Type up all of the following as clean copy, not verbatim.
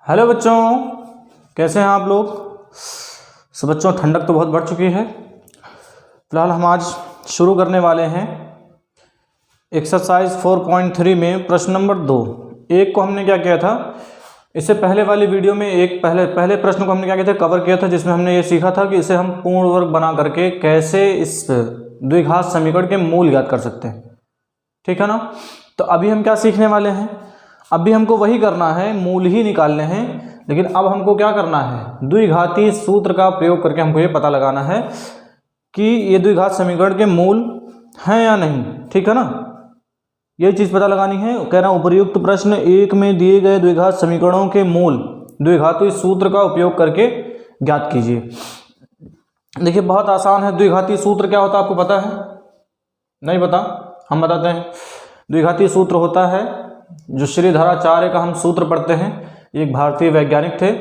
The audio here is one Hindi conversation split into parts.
हेलो बच्चों, कैसे हैं आप लोग? सब बच्चों, ठंडक तो बहुत बढ़ चुकी है। फिलहाल हम आज शुरू करने वाले हैं एक्सरसाइज 4.3 में प्रश्न नंबर 2। एक को हमने क्या किया था, इससे पहले वाली वीडियो में एक पहले प्रश्न को हमने क्या किया था, कवर किया था, जिसमें हमने ये सीखा था कि इसे हम पूर्ण वर्ग बना करके कैसे इस द्विघात समीकरण के मूल ज्ञात कर सकते हैं। ठीक है ना? तो अभी हम क्या सीखने वाले हैं, अभी हमको वही करना है, मूल ही निकालने हैं, लेकिन अब हमको क्या करना है, द्विघाती सूत्र का प्रयोग करके हमको ये पता लगाना है कि ये द्विघात समीकरण के मूल हैं या नहीं। ठीक है ना? ये चीज़ पता लगानी है। कह रहा हूँ उपर्युक्त प्रश्न 1 में दिए गए द्विघात समीकरणों के मूल द्विघाती सूत्र का उपयोग करके ज्ञात कीजिए। देखिए बहुत आसान है। द्विघाती सूत्र क्या होता है आपको पता है? नहीं पता? हम बताते हैं। द्विघाती सूत्र होता है जो श्रीधराचार्य का हम सूत्र पढ़ते हैं, एक भारतीय वैज्ञानिक थे,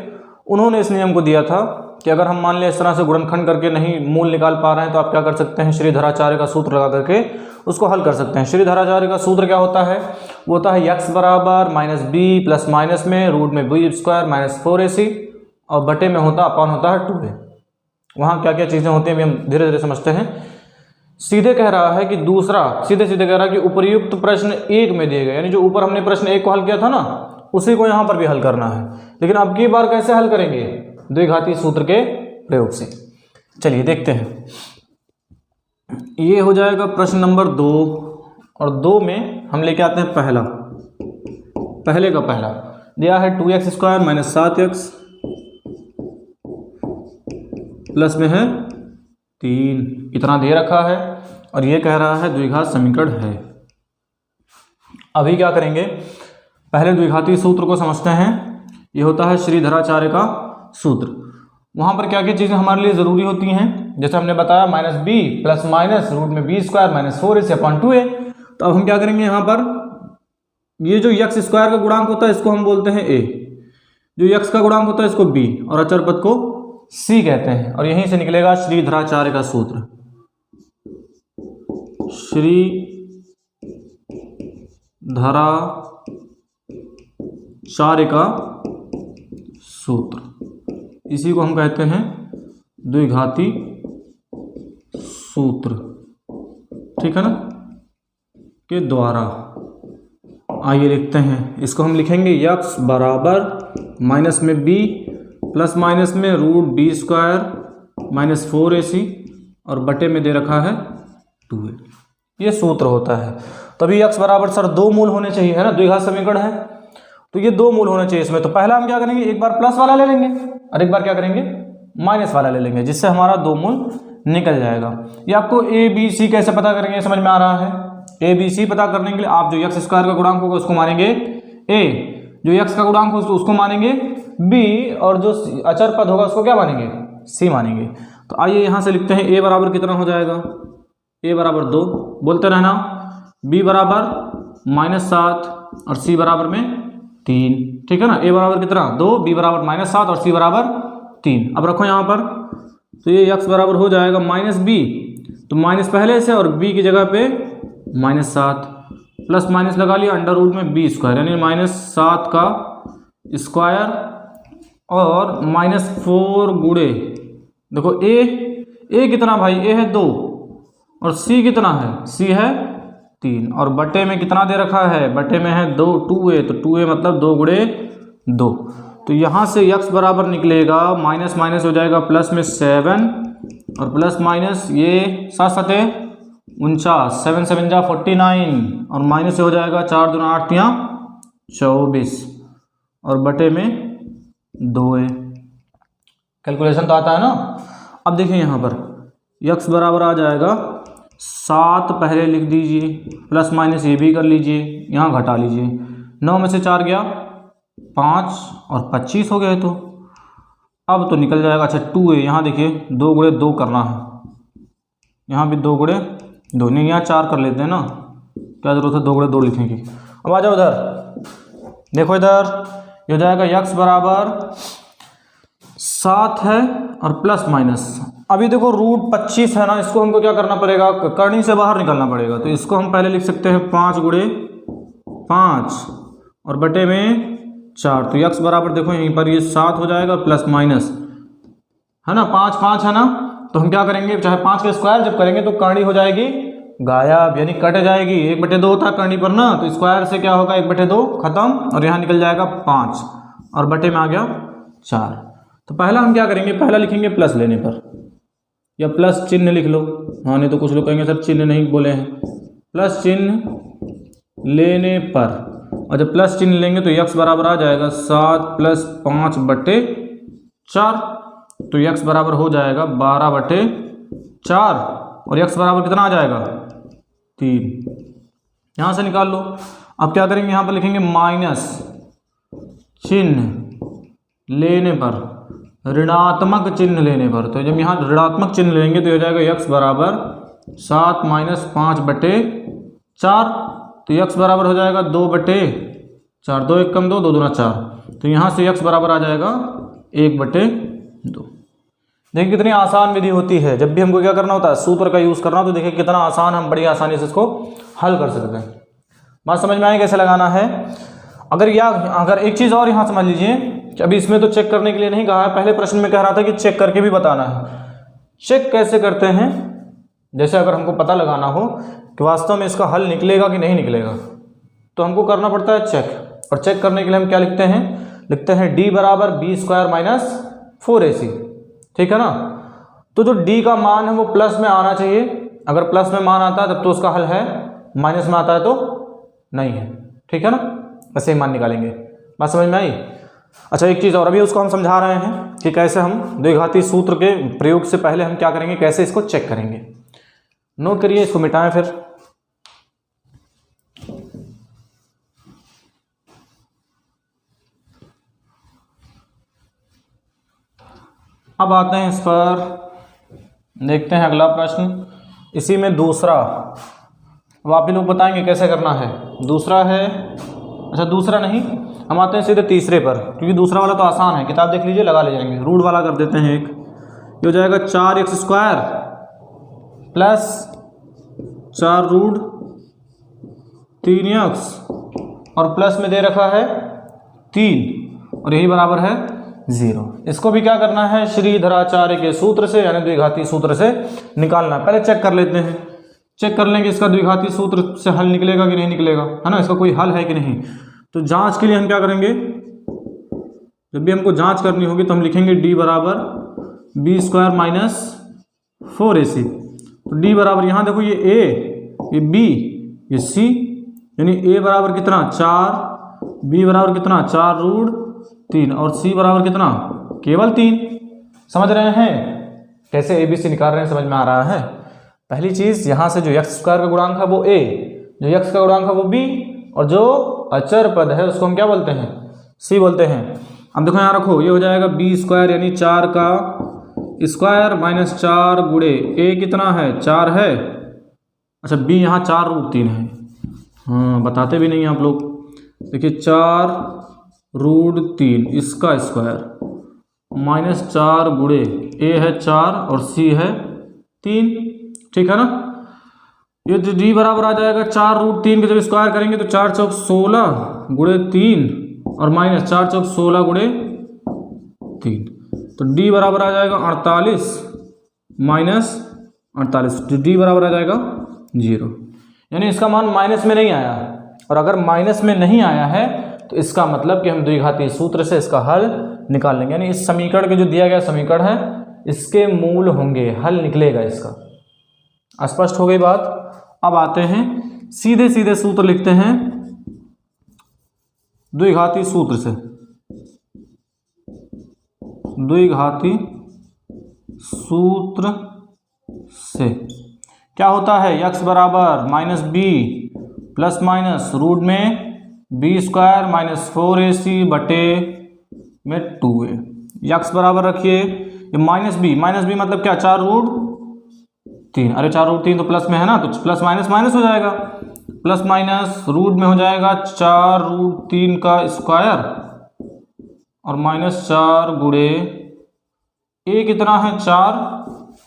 उन्होंने इस नियम को दिया था कि अगर हम मान लें इस तरह से गुणनखंड करके नहीं मूल निकाल पा रहे हैं तो आप क्या कर सकते हैं, श्रीधराचार्य का सूत्र लगा करके उसको हल कर सकते हैं। श्रीधराचार्य का सूत्र क्या होता है? वो होता है x बराबर माइनस बी प्लस माइनस में रूट में बी स्क्वायर माइनस 4ac और बटे में होता अपान होता है 2a। वहाँ क्या क्या चीज़ें होती हैं अभी हम धीरे धीरे समझते हैं। सीधे कह रहा है कि दूसरा सीधे सीधे कह रहा है कि उपर्युक्त प्रश्न 1 में दिए गए, यानी जो ऊपर हमने प्रश्न 1 को हल किया था ना, उसी को यहाँ पर भी हल करना है। लेकिन अब की बार कैसे हल करेंगे? द्विघाती सूत्र के प्रयोग से। चलिए देखते हैं। ये हो जाएगा प्रश्न नंबर 2 और 2 में हम लेके आते हैं पहले का पहला दिया है 2x square minus 7x plus में है 3, इतना दे रखा है और ये कह रहा है द्विघात समीकरण है। अभी क्या करेंगे, पहले द्विघाती सूत्र को समझते हैं। ये होता है श्रीधराचार्य का सूत्र। वहाँ पर क्या क्या चीज़ें हमारे लिए ज़रूरी होती हैं, जैसे हमने बताया minus B plus minus root में B square minus 4ac upon 2a। तो अब हम क्या करेंगे, यहाँ पर ये जो x स्क्वायर का गुणांक होता है इसको हम बोलते हैं a, जो x का गुणांक होता है इसको b और अचर पद को c कहते हैं। और यहीं से निकलेगा श्रीधराचार्य का सूत्र। श्रीधराचार्य का सूत्र, इसी को हम कहते हैं द्विघाती सूत्र। ठीक है ना? के द्वारा आइए लिखते हैं। इसको हम लिखेंगे x बराबर माइनस में b प्लस माइनस में root B square minus 4ac और बटे में दे रखा है 2a। ये सूत्र होता है। तभी x बराबर सर 2 मूल होने चाहिए, है ना? द्विघात समीकरण है तो ये 2 मूल होने चाहिए इसमें। तो पहला हम क्या करेंगे, एक बार प्लस वाला ले लेंगे और एक बार क्या करेंगे, माइनस वाला ले लेंगे, जिससे हमारा 2 मूल निकल जाएगा। ये आपको a b c कैसे पता करेंगे समझ में आ रहा है? a b c पता करने के लिए आप जो x स्क्वायर का गुणांक होगा उसको मानेंगे a, जो x का गुणांक होगा उसको मानेंगे b और जो अचर पद होगा उसको क्या मानेंगे, c मानेंगे। तो आइए यहाँ से लिखते हैं a बराबर कितना हो जाएगा, a बराबर 2, बोलते रहना, b बराबर -7 और c बराबर में 3। ठीक है ना? a बराबर कितना 2, b बराबर -7 और c बराबर 3। अब रखो यहाँ पर, तो ये x बराबर हो जाएगा माइनस b, तो माइनस पहले से और b की जगह पे -7 प्लस माइनस लगा लिया अंडर रूट में बी स्क्वायर, यानी -7 का स्क्वायर और -4 गुणे, देखो a कितना भाई, a है 2 और c कितना है, c है 3 और बटे में कितना दे रखा है, बटे में है 2a, तो 2a मतलब 2 गुणे 2। तो यहाँ से x बराबर निकलेगा माइनस माइनस हो जाएगा प्लस में 7 और प्लस माइनस ये 7 7 49, 7 7 जा 49 और माइनस से हो जाएगा 4 दूना 8 या 24 और बटे में 2a। कैलकुलेशन तो आता है ना? अब देखिए यहाँ पर x बराबर आ जाएगा 7 पहले लिख दीजिए, प्लस माइनस ये भी कर लीजिए, यहाँ घटा लीजिए, 9 में से 4 गया 5 और 25 हो गए। तो अब तो निकल जाएगा। अच्छा 2a, यहाँ देखिए 2 गुणे 2 करना है, यहाँ भी 2 गुणे 2, नहीं यहाँ 4 कर लेते हैं ना, क्या जरूरत है 2 गुणे 2 लिखने की। अब आ जाओ इधर, देखो इधर ये हो जाएगा x बराबर 7 है और प्लस माइनस, अभी देखो रूट 25 है ना, इसको हमको क्या करना पड़ेगा, करनी से बाहर निकलना पड़ेगा। तो इसको हम पहले लिख सकते हैं 5 गुणे 5 और बटे में 4। तो यक्स बराबर देखो यहीं पर ये 7 हो जाएगा प्लस माइनस, है ना, 5 5 है ना। तो हम क्या करेंगे, चाहे 5 का स्क्वायर जब करेंगे तो करनी हो जाएगी गायब, यानी कट जाएगी। 1/2 होता है करनी पर ना, तो स्क्वायर से क्या होगा 1/2 खत्म, और यहाँ निकल जाएगा 5 और बटे में आ गया 4। तो पहला हम क्या करेंगे, पहला लिखेंगे प्लस लेने पर, या प्लस चिन्ह लिख लो। हाँ, नहीं तो कुछ लोग कहेंगे सर चिन्ह नहीं बोले हैं। प्लस चिन्ह लेने पर, और जब प्लस चिन्ह लेंगे तो यक्स बराबर आ जाएगा 7 + 5/4। तो यक्स बराबर हो जाएगा 12/4, और यक्स बराबर कितना आ जाएगा 3। यहाँ से निकाल लो। अब क्या करेंगे, यहाँ पर लिखेंगे माइनस चिन्ह लेने पर, ऋणात्मक चिन्ह लेने पर। तो जब यहाँ ऋणात्मक चिन्ह लेंगे तो हो जाएगा यक्स बराबर 7 - 5/4। तो यक्स बराबर हो जाएगा 2/4, 2 × 1 = 2, 2 दूना 4। तो यहाँ से यक्स बराबर आ जाएगा 1/2। देखिए कितनी आसान विधि होती है। जब भी हमको क्या करना होता है, सूत्र का यूज़ करना, तो देखिए कितना आसान, हम बड़ी आसानी से इसको हल कर सकते हैं। बात समझ में आई कैसे लगाना है। अगर एक चीज़ और यहाँ समझ लीजिए कि अभी इसमें तो चेक करने के लिए नहीं कहा है, पहले प्रश्न में कह रहा था कि चेक करके भी बताना है। चेक कैसे करते हैं, जैसे अगर हमको पता लगाना हो कि वास्तव में इसका हल निकलेगा कि नहीं निकलेगा, तो हमको करना पड़ता है चेक। और चेक करने के लिए हम क्या लिखते हैं d = b² - 4ac, ठीक है ना। तो जो d का मान है वो प्लस में आना चाहिए। अगर प्लस में मान आता है तब तो उसका हल है, माइनस में आता है तो नहीं है, ठीक है ना। ऐसे ही मान निकालेंगे। बात समझ में आई। अच्छा, एक चीज़ और अभी उसको हम समझा रहे हैं कि कैसे हम द्विघाती सूत्र के प्रयोग से पहले हम क्या करेंगे, कैसे इसको चेक करेंगे। नोट करिए, इसको मिटाएं फिर। अब आते हैं इस पर, देखते हैं अगला प्रश्न। इसी में दूसरा, अब आप ही लोग बताएंगे कैसे करना है। दूसरा है, अच्छा दूसरा नहीं, हम आते हैं सीधे तीसरे पर, क्योंकि दूसरा वाला तो आसान है। किताब देख लीजिए, लगा ले जाएंगे। रूट वाला कर देते हैं एक। ये हो जाएगा 4x² + 4√3x, और प्लस में दे रखा है 3, और यही बराबर है 0। इसको भी क्या करना है, श्रीधराचार्य के सूत्र से, यानी द्विघाती सूत्र से निकालना। पहले चेक कर लेते हैं, चेक कर लेंगे इसका द्विघाती सूत्र से हल निकलेगा कि नहीं निकलेगा, है ना, इसका कोई हल है कि नहीं। तो जांच के लिए हम क्या करेंगे, जब भी हमको जांच करनी होगी तो हम लिखेंगे d = b² - 4ac। तो d बराबर, यहाँ देखो ये a, ये b, ये c, यानी a बराबर कितना 4, b बराबर कितना 4√3, और c बराबर कितना केवल 3। समझ रहे हैं कैसे ABC निकाल रहे हैं, समझ में आ रहा है। पहली चीज़, यहाँ से जो x² का गुणांक है वो a, जो x का गुणांक है वो b, और जो अचर पद है उसको हम क्या बोलते हैं, c बोलते हैं। अब देखो यहाँ रखो, ये हो जाएगा b² यानी 4 का स्क्वायर - 4 गुणे a कितना है 4 है। अच्छा, b यहाँ 4√3 है। हाँ, बताते भी नहीं हैं आप लोग। देखिए 4√3 इसका स्क्वायर -4 गुणे a है 4 और c है 3, ठीक है ना। ये d बराबर आ जाएगा 4√3 के जब स्क्वायर करेंगे तो 4 × 4 = 16 गुणे 3, और -4 × 4 = 16 गुणे 3। तो d बराबर आ जाएगा 48 - 48, तो d बराबर आ जाएगा 0। यानी इसका मान माइनस में नहीं आया, और अगर माइनस में नहीं आया है तो इसका मतलब कि हम द्विघाती सूत्र से इसका हल निकाल लेंगे। यानी इस समीकरण के जो दिया गया समीकरण है इसके मूल होंगे, हल निकलेगा इसका। स्पष्ट हो गई बात। अब आते हैं सीधे सीधे सूत्र लिखते हैं द्विघाती सूत्र से। द्विघाती सूत्र से क्या होता है, x बराबर -b ± रूट में b² - 4ac बटे में 2a। x बराबर रखिए ये -b मतलब क्या 4√3। अरे 4√3 तो प्लस में है ना, तो प्लस माइनस माइनस हो जाएगा, प्लस माइनस रूट में हो जाएगा 4√3 का स्क्वायर और -4 गुणे a कितना है 4,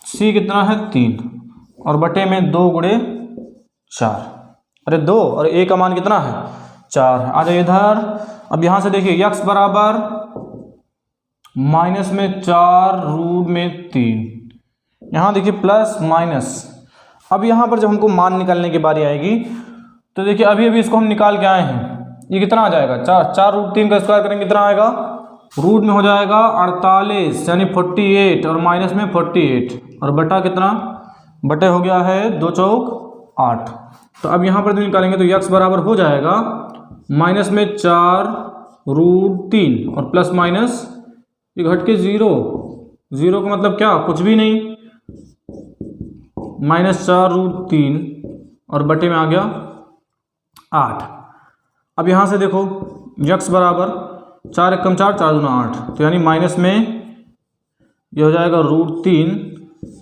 c कितना है 3 और बटे में 2 गुणे 4। अरे 2 और a का मान कितना है 4। आ जाइए इधर। अब यहाँ से देखिए x बराबर माइनस में 4 रूट में 3, यहाँ देखिए प्लस माइनस। अब यहाँ पर जब हमको मान निकालने की बारी आएगी तो देखिए अभी अभी इसको हम निकाल के आए हैं, ये कितना आ जाएगा 4 रूट 3 का स्क्वायर करेंगे कितना आएगा, रूट में हो जाएगा 48 यानी 48 और माइनस में 48 और बटा कितना, बटे हो गया है 2 चौक 8। तो अब यहाँ पर जो निकालेंगे तो x बराबर हो जाएगा माइनस में 4 रूट 3 और प्लस माइनस ये घट के 0 का मतलब क्या, कुछ भी नहीं, माइनस 4 रूट 3 और बटे में आ गया 8। अब यहाँ से देखो x बराबर 4 एकम 4, 4 दूना 8, तो यानी माइनस में ये हो जाएगा रूट 3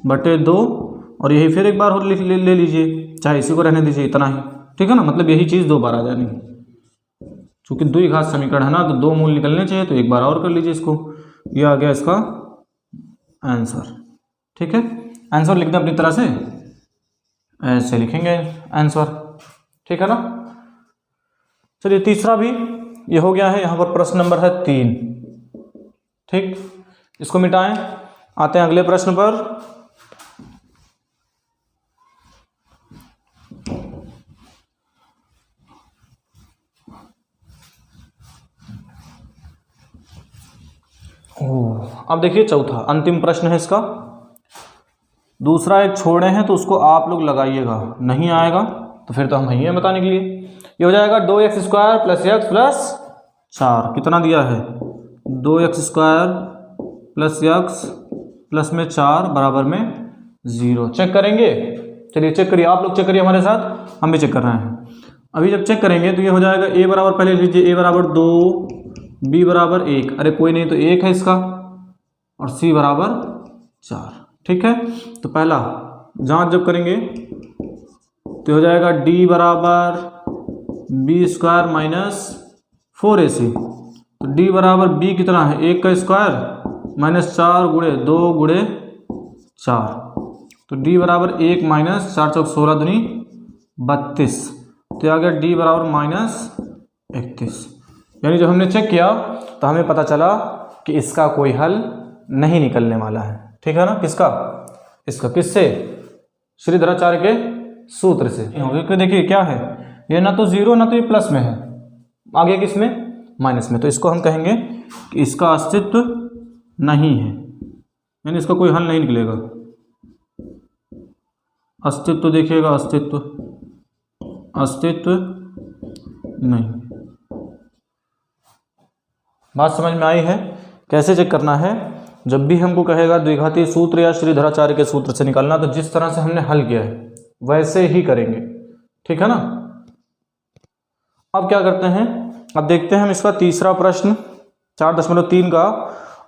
बटे 2 और यही फिर एक बार और ले लीजिए, चाहे इसी को रहने दीजिए इतना ही, ठीक है ना, मतलब यही चीज़ 2 बार आ जानी। चूँकि द्विघात समीकरण है ना तो 2 मूल निकलने चाहिए, तो एक बार और कर लीजिए इसको, ये आ गया इसका आंसर। ठीक है, आंसर लिख दें अपनी तरह से, ऐसे लिखेंगे आंसर, ठीक है ना। चलिए तीसरा भी ये हो गया है, यहाँ पर प्रश्न नंबर है 3। ठीक, इसको मिटाएं, आते हैं अगले प्रश्न पर। अब देखिए चौथा अंतिम प्रश्न है इसका, दूसरा एक छोड़े हैं तो उसको आप लोग लगाइएगा, नहीं आएगा तो फिर तो हम ही हैं बताने के लिए। ये हो जाएगा 2x square plus x plus 4, कितना दिया है 2x square plus x plus में 4 बराबर में 0। चेक करेंगे, चलिए चेक करिए, आप लोग चेक करिए हमारे साथ, हम भी चेक कर रहे हैं। अभी जब चेक करेंगे तो ये हो जाएगा a बराबर, पहले लीजिए a बराबर 2, b बराबर 1, अरे कोई नहीं तो 1 है इसका, और c बराबर 4। ठीक है, तो पहला जांच जब करेंगे तो हो जाएगा d बराबर b स्क्वायर माइनस 4ac, तो d बराबर b कितना है 1 का स्क्वायर माइनस 4 गुणे 2 गुणे 4, तो d बराबर 1 माइनस 4 चौक 16 दूनी 32, तो आ गया d बराबर माइनस 31। यानी जब हमने चेक किया तो हमें पता चला कि इसका कोई हल नहीं निकलने वाला है। ठीक है ना, किसका, इसका, किससे, श्रीधराचार्य के सूत्र से। क्योंकि देखिए क्या है, ये ना तो 0 ना तो ये प्लस में है, आगे किस में, माइनस में, तो इसको हम कहेंगे कि इसका अस्तित्व नहीं है, यानी इसका कोई हल नहीं निकलेगा। अस्तित्व देखिएगा, अस्तित्व नहीं। बात समझ में आई है, कैसे चेक करना है, जब भी हमको कहेगा द्विघाती सूत्र या श्रीधराचार्य के सूत्र से निकालना, तो जिस तरह से हमने हल किया है वैसे ही करेंगे। ठीक है ना। अब क्या करते हैं, अब देखते हैं हम इसका तीसरा प्रश्न 4.3 का,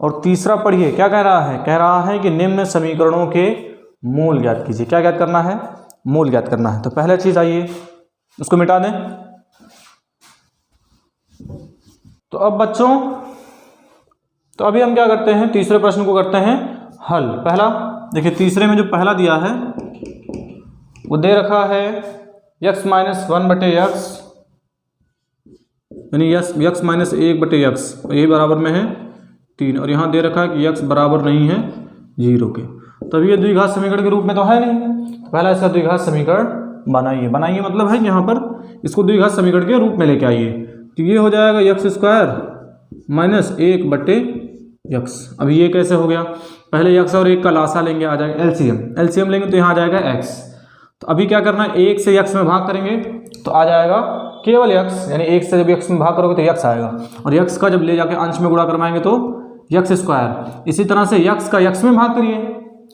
और तीसरा पढ़िए क्या कह रहा है, कह रहा है कि निम्न समीकरणों के मूल ज्ञात कीजिए। क्या ज्ञात करना है, मूल ज्ञात करना है। तो पहला चीज आइए उसको मिटा दें। तो अब बच्चों, तो अभी हम क्या करते हैं, तीसरे प्रश्न को करते हैं हल। पहला देखिए, तीसरे में जो पहला दिया है वो दे रखा है x माइनस 1 बटे x, यानी x माइनस 1 बटे x, यही बराबर में है 3, और यहाँ दे रखा है कि x बराबर नहीं है 0 के, तभी ये द्विघात समीकरण के रूप में तो है नहीं। तो पहला इसका द्विघात समीकरण बनाइए, मतलब है यहाँ पर इसको द्विघात समीकरण के रूप में लेके आइए। तो ये हो जाएगा x स्क्वायर माइनस 1 बटे x। अभी ये कैसे हो गया, पहले x और 1 का लासा लेंगे, आ जाएगा एलसीएम लेंगे तो यहाँ आ जाएगा x। तो अभी क्या करना है, 1 से x में भाग करेंगे तो आ जाएगा केवल x, यानी 1 से जब x में भाग करोगे तो x आएगा, और x का जब ले जाके अंश में गुणा करवाएंगे तो x स्क्वायर। इसी तरह से x का x में भाग करिए,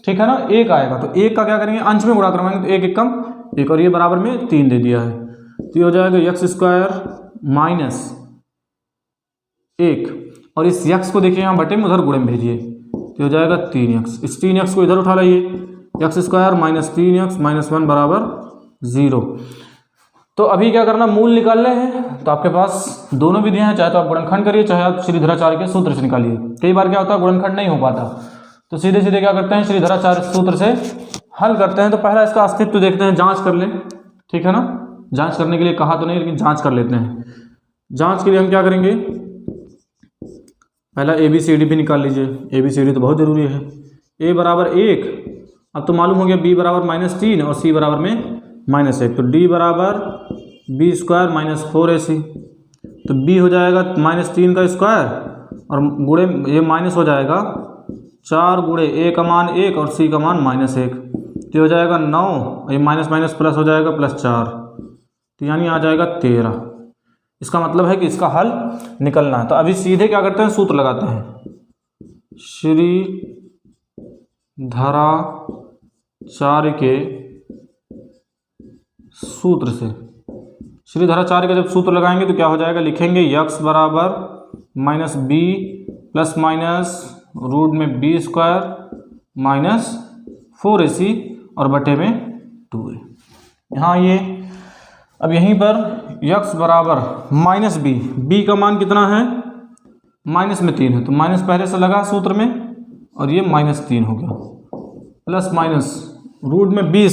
ठीक है ना, 1 आएगा, तो 1 का क्या करेंगे, अंश में गुणा करवाएंगे तो 1 1 कम 1, और ये बराबर में 3 दे दिया है, तो ये हो जाएगा x स्क्वायर माइनस 1, और इस x को देखिए यहाँ बटे में उधर गुणे में भेजिए, तो हो जाएगा 3x। इस 3x को इधर उठा लाइए, x square minus 3x minus 1 बराबर 0। तो अभी क्या करना, मूल निकालने हैं। तो आपके पास दोनों विधियां हैं, चाहे तो आप गुणनखंड करिए, चाहे आप श्रीधराचार्य के सूत्र से निकालिए। कई बार क्या होता है, गुणनखंड नहीं हो पाता, तो सीधे सीधे क्या करते हैं, श्रीधराचार्य सूत्र से हल करते हैं। तो पहला इसका अस्तित्व देखते हैं, जाँच कर लें, ठीक है ना। जाँच करने के लिए कहा तो नहीं, लेकिन जाँच कर लेते हैं। जांच के लिए हम क्या करेंगे, पहला ABCD भी निकाल लीजिए। ABCD तो बहुत ज़रूरी है। A बराबर 1, अब तो मालूम हो गया B बराबर -3 और C बराबर में -1, तो D बराबर B² - 4AC, तो B हो जाएगा -3 का स्क्वायर और गुणे ये माइनस हो जाएगा 4 गुणे A का मान 1 और C का मान -1, तो हो जाएगा 9, ये माइनस माइनस प्लस हो जाएगा +4, तो यानी आ जाएगा 13। इसका मतलब है कि इसका हल निकलना है। तो अभी सीधे क्या करते हैं, सूत्र लगाते हैं। श्रीधराचार्य के सूत्र से, श्रीधराचार्य का जब सूत्र लगाएंगे तो क्या हो जाएगा, लिखेंगे x बराबर -b ± √b² -4AC और बटे में 2a। यहाँ ये अब यहीं पर x बराबर -b, b का मान कितना है, माइनस में 3 है, तो माइनस पहले से लगा सूत्र में और ये -3 हो गया, प्लस माइनस रूट में b²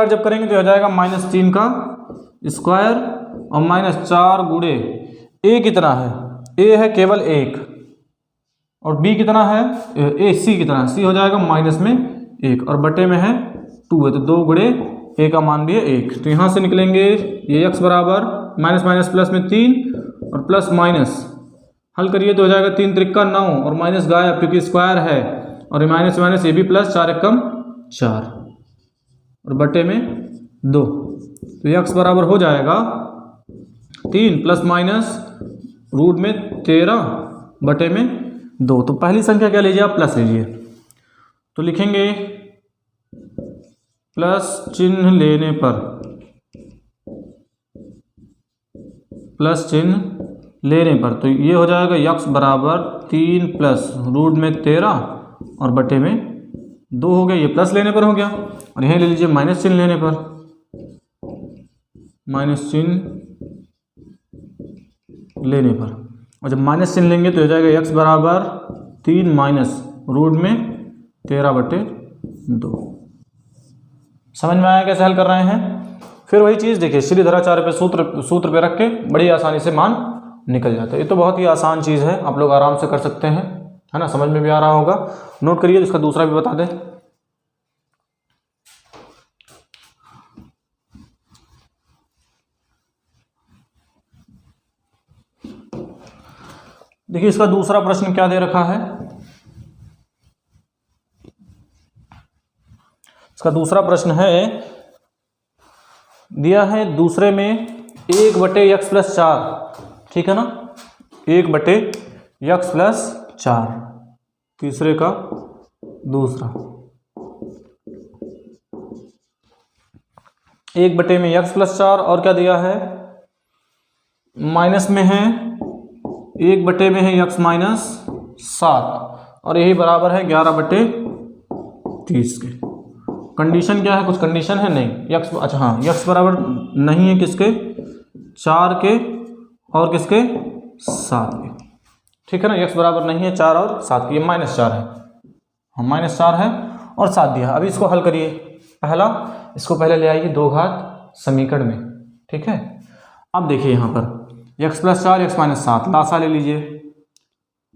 जब करेंगे तो हो जाएगा -3 का स्क्वायर और -4 गुणे a कितना है, a है केवल 1 और b कितना है, c कितना है, c हो जाएगा माइनस में 1 और बटे में है 2 है, तो 2 गुणे a का मान भी है 1, तो यहाँ से निकलेंगे ये x बराबर माइनस माइनस प्लस में 3 और प्लस माइनस हल करिए तो हो जाएगा 3 त्रिका 9 और माइनस गायब क्योंकि स्क्वायर है और माइनस माइनस ये भी प्लस, 4 एकम 4 और बटे में 2, तो x बराबर हो जाएगा 3 प्लस माइनस रूट में 13 बटे में 2। तो पहली संख्या क्या लीजिए आप, प्लस लीजिए, तो लिखेंगे प्लस चिन्ह लेने पर, प्लस चिन्ह लेने पर तो ये हो जाएगा x बराबर 3 प्लस रूट में 13 और बटे में 2 हो गया, ये प्लस लेने पर हो गया, और यहीं ले लीजिए माइनस चिन्ह लेने पर, माइनस चिन्ह लेने पर, और जब माइनस चिन्ह लेंगे तो हो जाएगा x बराबर 3 माइनस रूट में 13 बटे 2। समझ में आया कैसे हल कर रहे हैं। फिर वही चीज़ देखिए, श्रीधराचार्य पे सूत्र पे रख के बड़ी आसानी से मान निकल जाता है। ये तो बहुत ही आसान चीज़ है, आप लोग आराम से कर सकते हैं, है ना, समझ में भी आ रहा होगा। नोट करिए, इसका दूसरा भी बता दें। देखिए इसका दूसरा प्रश्न क्या दे रखा है, इसका दूसरा प्रश्न है, दिया है दूसरे में 1/x + 4, ठीक है ना, 1/x + 4, तीसरे का दूसरा 1/x + 4 और क्या दिया है, माइनस में है 1 में है x - 7 और यही बराबर है 11/30 के। कंडीशन क्या है, कुछ कंडीशन है नहीं, x अच्छा हाँ x बराबर नहीं है किसके, 4 के और किसके, 7 के, ठीक है ना, x बराबर नहीं है 4 और 7 के, ये -4 है, हाँ -4 है और 7 दिया। अभी इसको हल करिए, पहला इसको पहले ले आइए 2 घात समीकरण में, ठीक है। अब देखिए यहाँ पर x + 4 x - 7 लासा ले लीजिए,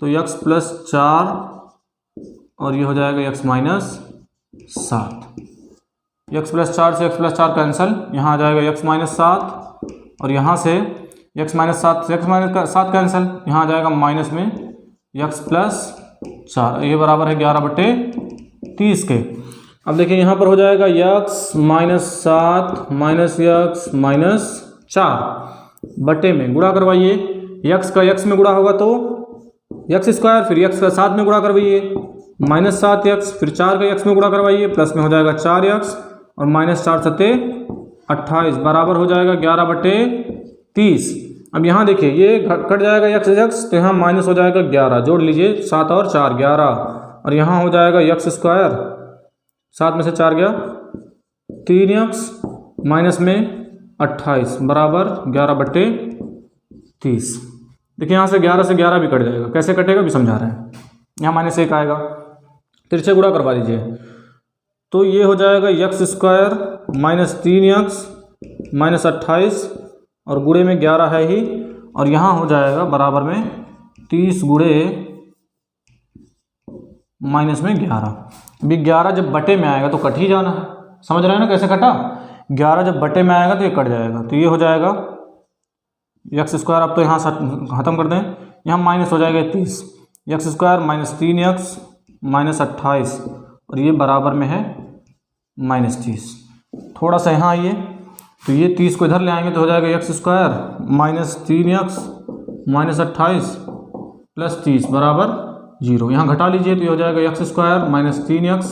तो x + 4 और ये हो जाएगा x - 7, x + 4 से x + 4 कैंसिल, यहाँ आ जाएगा x - 7 और यहाँ से x - 7 से x - 7 कैंसिल, यहाँ आ जाएगा माइनस में x + 4, ये बराबर है 11/30 के। अब देखिए यहाँ पर हो जाएगा x - 7 - x - 4 बटे में गुणा करवाइए, x का x में गुणा होगा तो x², फिर x का 7 में गुणा करवाइए -7x, फिर 4 का x में गुणा करवाइए, प्लस में हो जाएगा 4x और -4 × 28 बराबर हो जाएगा 11/30। अब यहाँ देखिए ये कट जाएगा x तो यहाँ माइनस हो जाएगा 11, जोड़ लीजिए 7 और 4 11 और यहाँ हो जाएगा x², 7 में से 4 गया 3x माइनस में 28 बराबर 11/30। देखिए यहाँ से 11 से 11 भी कट जाएगा, कैसे कटेगा भी समझा रहे हैं, यहाँ -1 आएगा, तिरछे गुणा करवा लीजिए, तो ये हो जाएगा x² - 3x - 28 और गुणे में 11 है ही, और यहाँ हो जाएगा बराबर में 30 गुणे माइनस में 11। अभी 11 जब बटे में आएगा तो कट ही जाना है, समझ रहे हैं ना कैसे कटा। 11 जब बटे में आएगा तो ये कट जाएगा, तो ये हो जाएगा एक्स स्क्वायर। अब तो यहाँ ख़त्म कर दें, यहाँ माइनस हो जाएगा 30, x square minus 3x minus 28, और ये बराबर में है माइनस 30। थोड़ा सा यहाँ आइए, तो ये 30 को इधर ले आएंगे तो हो जाएगा x square minus 3x minus 28 plus 30 बराबर 0। यहाँ घटा लीजिए तो ये हो जाएगा x square minus 3x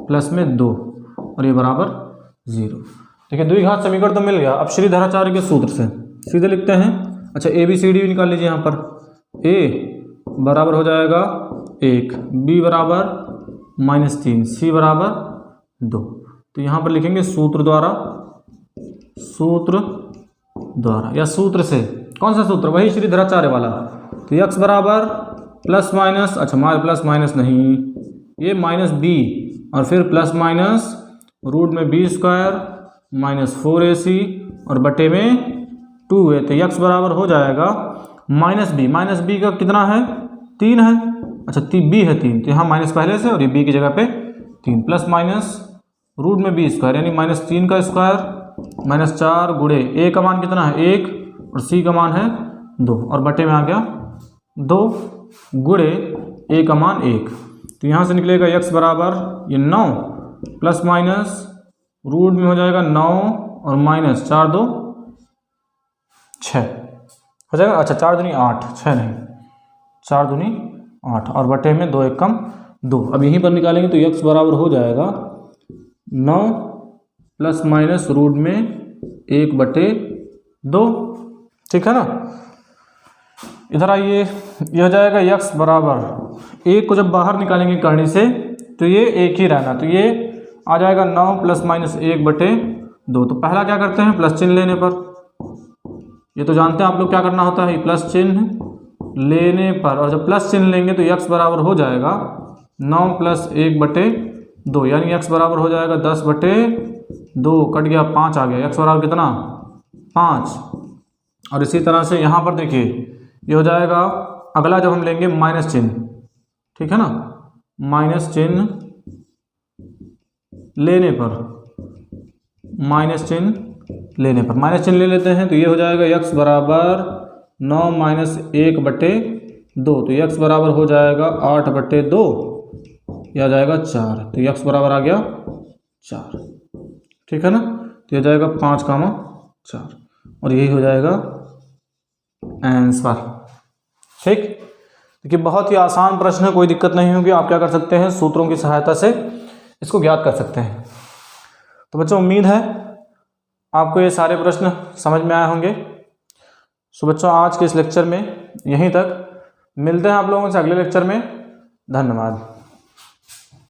plus में 2, और ये बराबर 0। देखिए द्विघात समीकरण तो मिल गया। अब श्रीधराचार्य के सूत्र से सीधे लिखते हैं। अच्छा ABCD भी निकाल लीजिए। यहाँ पर A बराबर हो जाएगा 1, B बराबर -3, C बराबर 2। तो यहाँ पर लिखेंगे सूत्र द्वारा या सूत्र से। कौन सा सूत्र? वही श्रीधराचार्य वाला। तो x बराबर प्लस माइनस, अच्छा प्लस माइनस नहीं, ये माइनस b और फिर प्लस माइनस रूट में b स्क्वायर माइनस 4ac और बटे में 2a। तो x बराबर हो जाएगा माइनस b का कितना है? 3 है। अच्छा b है 3, तो यहाँ माइनस पहले से और ये b की जगह पे 3 प्लस माइनस रूट में b स्क्वायर यानी -3 का स्क्वायर -4 गुणे a का मान कितना है? 1 और c का मान है 2 और बटे में आ गया 2 गुणे a का मान 1। तो यहाँ से निकलेगा x बराबर ये 9 प्लस माइनस रूट में हो जाएगा 9 और माइनस 4 2 6 हो जाएगा। अच्छा 4 दूनी 8, 6 नहीं, 4 दूनी 8 और बटे में 2 1 कम 2। अब यहीं पर निकालेंगे तो x बराबर हो जाएगा 9 प्लस माइनस रूट में 1 बटे 2। ठीक है ना। इधर आइए, ये हो जाएगा x बराबर 1 को जब बाहर निकालेंगे करनी से तो ये 1 ही रहना, तो ये आ जाएगा 9 प्लस माइनस 1 बटे 2। तो पहला क्या करते हैं? प्लस चिन्ह लेने पर, ये तो जानते हैं आप लोग क्या करना होता है, प्लस चिन्ह लेने पर। और जब प्लस चिन्ह लेंगे तो x बराबर हो जाएगा 9 प्लस 1 बटे 2 यानी x बराबर हो जाएगा 10 बटे 2, कट गया 5 आ गया, x बराबर कितना? 5। और इसी तरह से यहाँ पर देखिए ये हो जाएगा अगला जब हम लेंगे माइनस चिन्ह, ठीक है ना, माइनस चिन्ह लेने पर, माइनस चिन्ह ले लेते हैं तो ये हो जाएगा x बराबर 9 माइनस 1 बटे 2। तो x बराबर हो जाएगा 8 बटे 2, यह आ जाएगा 4। तो x बराबर आ गया 4। ठीक है ना। तो यह जाएगा 5, 4 और यही हो जाएगा आंसर। ठीक। देखिए बहुत ही आसान प्रश्न है, कोई दिक्कत नहीं होगी। आप क्या कर सकते हैं? सूत्रों की सहायता से इसको ज्ञात कर सकते हैं। तो बच्चों उम्मीद है आपको ये सारे प्रश्न समझ में आए होंगे। सो बच्चों आज के इस लेक्चर में यहीं तक, मिलते हैं आप लोगों से अगले लेक्चर में। धन्यवाद।